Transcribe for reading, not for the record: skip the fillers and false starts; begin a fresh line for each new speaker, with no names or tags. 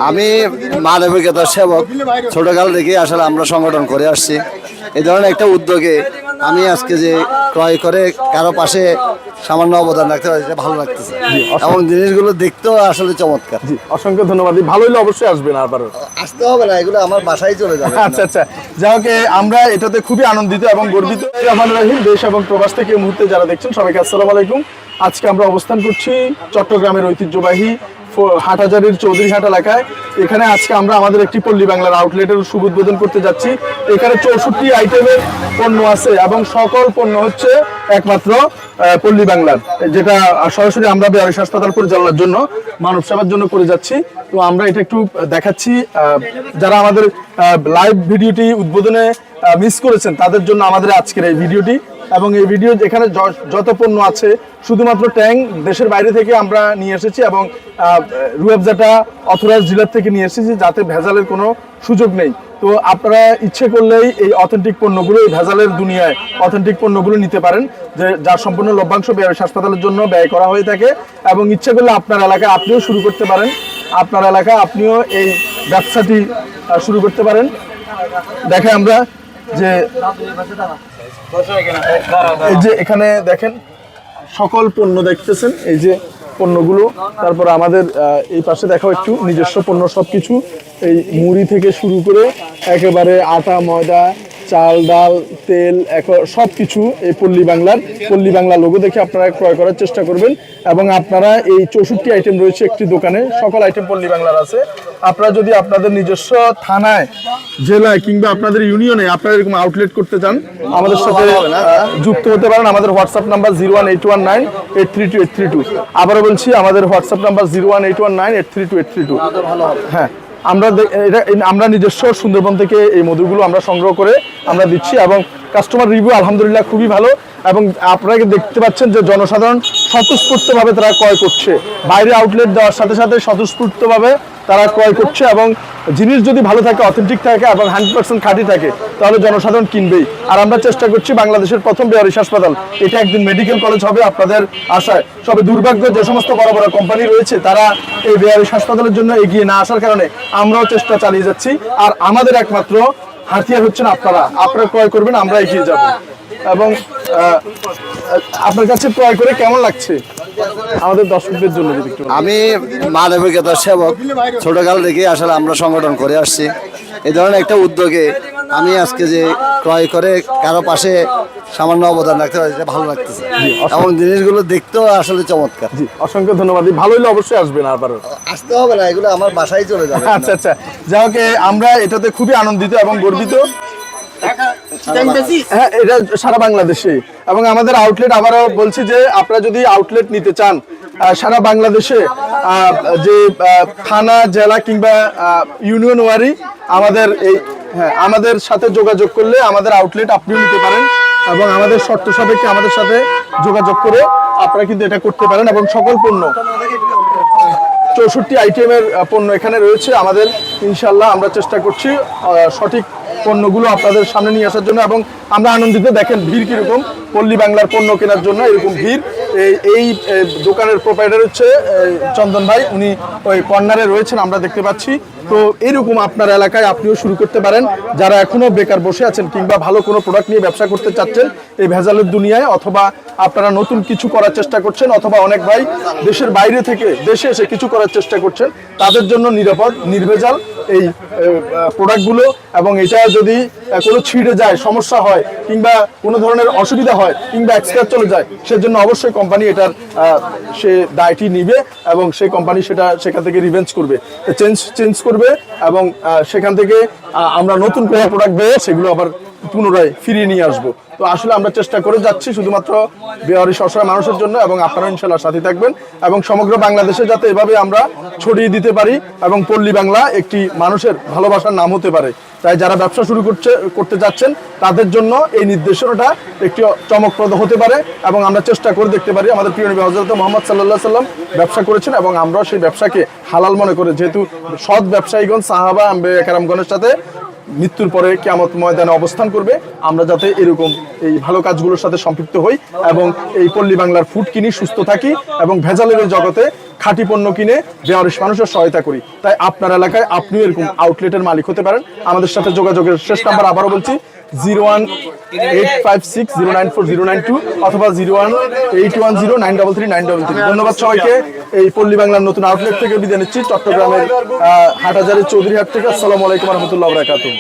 আমি মানবিকতার সেবক, ছোটকাল থেকে আসলে আমরা সংগঠন করে আসছি। এই ধরনের একটা উদ্যোগে আমি আজকে যে ক্রয় করে কারো পাশে সামান্য অবদান রাখতে পারি, এটা ভালো লাগতেছে এবং জিনিসগুলো দেখতেও আসলে চমৎকার।
জি, অসংখ্য ধন্যবাদ। ভালো হলে অবশ্যই আসবেন, আবারও
আসতে হবে না, এগুলো আমার বাসায় চলে যাবে।
আচ্ছা আচ্ছা, যাই হোক, আমরা এটাতে খুবই আনন্দিত এবং গর্বিত। রহমান রহিম, দেশ এবং প্রবাস থেকে এই মুহূর্তে যারা দেখছেন সবাইকে আসসালামু আলাইকুম। আজকে আমরা অবস্থান করছি চট্টগ্রামের ঐতিহ্যবাহী হাটহাজারীর চৌধুরীহাট এলাকায়। এখানে আজকে আমরা আমাদের একটি পল্লী বাংলার আউটলেটের শুভ উদ্বোধন করতে যাচ্ছি। এখানে 64 আইটেমের পণ্য আছে এবং সকল পণ্য হচ্ছে একমাত্র পল্লী বাংলার, যেটা সরাসরি আমরা বেয়ারিশ হাসপাতাল পরিচালনার জন্য মানব সেবার জন্য করে যাচ্ছি। তো আমরা এটা একটু দেখাচ্ছি। যারা আমাদের লাইভ ভিডিওটি উদ্বোধনে মিস করেছেন তাদের জন্য আমাদের আজকের এই ভিডিওটি। এবং এই ভিডিও যেখানে যত পণ্য আছে শুধুমাত্র ট্যাং দেশের বাইরে থেকে আমরা নিয়ে এসেছি এবং রুয়াবজাটা অথরাইজ ডিলার থেকে নিয়ে এসেছি, যাতে ভেজালের কোনো সুযোগ নেই। তো আপনারা ইচ্ছে করলেই এই অথেন্টিক পণ্যগুলো, এই ভেজালের দুনিয়ায় অথেন্টিক পণ্যগুলো নিতে পারেন, যে যার সম্পূর্ণ লভ্যাংশ বেয়ারিশ হাসপাতালের জন্য ব্যয় করা হয়ে থাকে। এবং ইচ্ছে করলে আপনার এলাকায় আপনিও শুরু করতে পারেন, আপনার এলাকায় আপনিও এই ব্যবসাটি শুরু করতে পারেন। দেখে আমরা যে এই যে এখানে দেখেন সকল পণ্য দেখতেছেন, এই যে পণ্যগুলো। তারপর আমাদের এই পাশে দেখাও একটু নিজস্ব পণ্য সবকিছু, এই মুড়ি থেকে শুরু করে একেবারে আটা, ময়দা, চাল, ডাল, তেল, সবকিছু এই পল্লী বাংলা লোগো দেখে আপনারা ক্রয় করার চেষ্টা করবেন। এবং আপনারা এই 64 আইটেম রয়েছে একটি দোকানে, সকল আইটেম পল্লী বাংলার আছে। আপনারা যদি আপনাদের নিজস্ব থানায়, জেলায় কিংবা আপনাদের ইউনিয়নে আপনারা এরকম আউটলেট করতে চান, আমাদের সাথে যুক্ত হতে পারেন। আমাদের হোয়াটসঅ্যাপ নাম্বার 01819832832। আবারও বলছি, আমাদের হোয়াটসঅ্যাপ নাম্বার 01819832832। হ্যাঁ, আমরা নিজস্ব সুন্দরবন থেকে এই মধুগুলো আমরা সংগ্রহ করে আমরা দিচ্ছি এবং কাস্টমার রিভিউ আলহামদুলিল্লাহ খুবই ভালো। এবং আপনারা দেখতে পাচ্ছেন যে জনসাধারণ স্বতঃস্ফূর্তভাবে তারা ক্রয় করছে, বাইরে আউটলেট দেওয়ার সাথে সাথে স্বতঃস্ফূর্তভাবে তারা ক্রয় করছে। এবং জিনিস যদি ভালো থাকে, অথেন্টিক থাকে এবং 100% খাঁটি থাকে, তাহলে জনসাধারণ কিনবেই। আর আমরা চেষ্টা করছি বাংলাদেশের প্রথম বেয়ারিশ হাসপাতাল, এটা একদিন মেডিকেল কলেজ হবে আপনাদের আশায়। সবে দুর্ভাগ্য যে সমস্ত বড় বড় কোম্পানি রয়েছে তারা এই বেয়ারিশ হাসপাতালের জন্য এগিয়ে না আসার কারণে আমরাও চেষ্টা চালিয়ে যাচ্ছি। আর আমাদের একমাত্র হাতিয়ার হচ্ছেন আপনারা ক্রয় করবেন, আমরা এগিয়ে যাব। এবং আপনার কাছে ক্রয় করে কেমন লাগছে আমাদের দর্শকদের জন্য?
আমি মানবিকতার সেবক, ছোটকাল থেকে আসলে আমরা সংগঠন করে আসছি। এই ধরনের একটা উদ্যোগে আমি আজকে যে ক্রয় করে কারো পাশে সামান্য অবদান রাখতে পারি, এটা ভালো লাগতেছে এবং জিনিসগুলো দেখতেও আসলে চমৎকার।
জি, অসংখ্য ধন্যবাদ। ভালো হলে অবশ্যই আসবেন, আবারও
আসতে হবে না, এগুলো আমার বাসায় চলে যাবে।
আচ্ছা আচ্ছা, যাই হোক, আমরা এটাতে খুবই আনন্দিত এবং গর্বিত। হ্যাঁ, এটা সারা বাংলাদেশে। এবং আমাদের আউটলেট, আবারও বলছি যে আপনারা যদি আউটলেট নিতে চান সারা বাংলাদেশে, যে থানা, জেলা কিংবা ইউনিয়ন ওয়ারি আমাদের আমাদের সাথে যোগাযোগ করলে আমাদের আউটলেট আপনিও নিতে পারেন। এবং আমাদের শর্ত সাপেক্ষে আমাদের সাথে যোগাযোগ করে আপনারা কিন্তু এটা করতে পারেন। এবং সকল পণ্য 64 আইটেমের পণ্য এখানে রয়েছে আমাদের। ইনশাল্লাহ আমরা চেষ্টা করছি সঠিক পণ্যগুলো আপনাদের সামনে নিয়ে আসার জন্য। এবং আমরা আনন্দিত, দেখেন ভিড় কিরকম পল্লী বাংলার পণ্য কেনার জন্য, এরকম ভিড়। এই দোকানের প্রোপাইটার হচ্ছে চন্দন ভাই, উনি ওই কর্নারে রয়েছেন, আমরা দেখতে পাচ্ছি। তো এরকম আপনার এলাকায় আপনিও শুরু করতে পারেন, যারা এখনো বেকার বসে আছেন কিংবা ভালো কোনো প্রোডাক্ট নিয়ে ব্যবসা করতে চাচ্ছেন এই ভেজালের দুনিয়ায়, অথবা আপনারা নতুন কিছু করার চেষ্টা করছেন, অথবা অনেক ভাই দেশের বাইরে থেকে দেশে এসে কিছু করার চেষ্টা করছেন, তাদের জন্য নিরাপদ, নির্ভেজাল এই প্রোডাক্টগুলো। এবং এটা যদি কোনো ছিঁড়ে যায়, সমস্যা হয় কিংবা কোনো ধরনের অসুবিধা হয় কিংবা এক্সপায়ার চলে যায়, সেজন্য অবশ্যই কোম্পানি এটার সে দায়টি নিবে এবং সেই কোম্পানি সেখান থেকে রিভেঞ্জ করবে, চেঞ্জ করবে। এবং সেখান থেকে আমরা নতুন কোনো প্রোডাক্ট পেয়ে সেগুলো আবার পুনরায় ফিরিয়ে নিয়ে আসবো। তো আসলে আমরা চেষ্টা করে যাচ্ছি শুধুমাত্র বেয়ারিশ অসহায় মানুষের জন্য। এবং আপনারা ইনশাল্লাহ সাথে থাকবেন এবং সমগ্র বাংলাদেশে যাতে এভাবে আমরা ছড়িয়ে দিতে পারি এবং পল্লী বাংলা একটি মানুষের ভালোবাসার নাম হতে পারে। তাই যারা ব্যবসা শুরু করতে যাচ্ছেন তাদের জন্য এই নির্দেশনাটা একটি চমকপ্রদ হতে পারে। এবং আমরা চেষ্টা করে দেখতে পারি, আমাদের প্রিয় নবী হযরত মুহাম্মদ সাল্লাল্লাহু আলাইহি সাল্লাম ব্যবসা করেছেন এবং আমরা সেই ব্যবসাকে হালাল মনে করে, যেহেতু সৎ ব্যবসায়ীগণ সাহাবা আম্বিয়া কেরামগণের সাথে মৃত্যুর পরে কিয়ামত ময়দানে অবস্থান করবে, আমরা যাতে এরকম এই ভালো কাজগুলোর সাথে সম্পৃক্ত হই এবং এই পল্লী বাংলার ফুড কিনি, সুস্থ থাকি এবং ভেজালের জগতে খাঁটি পণ্য কিনে বেয়ারিশ মানুষের সহায়তা করি। তাই আপনার এলাকায় আপনিও এরকম আউটলেটের মালিক হতে পারেন। আমাদের সাথে যোগাযোগের শেষ নাম্বার আবারও বলছি 01856094092 অথবা 01810933933। ধন্যবাদ সবাইকে। এই পল্লী বাংলার নতুন আউটলেট থেকে বিদায় নিচ্ছি, চট্টগ্রামের হাটহাজারী চৌধুরীহাট থেকে। আসসালামু আলাইকুম রহমতুল্লাহ বারাকাতুহু।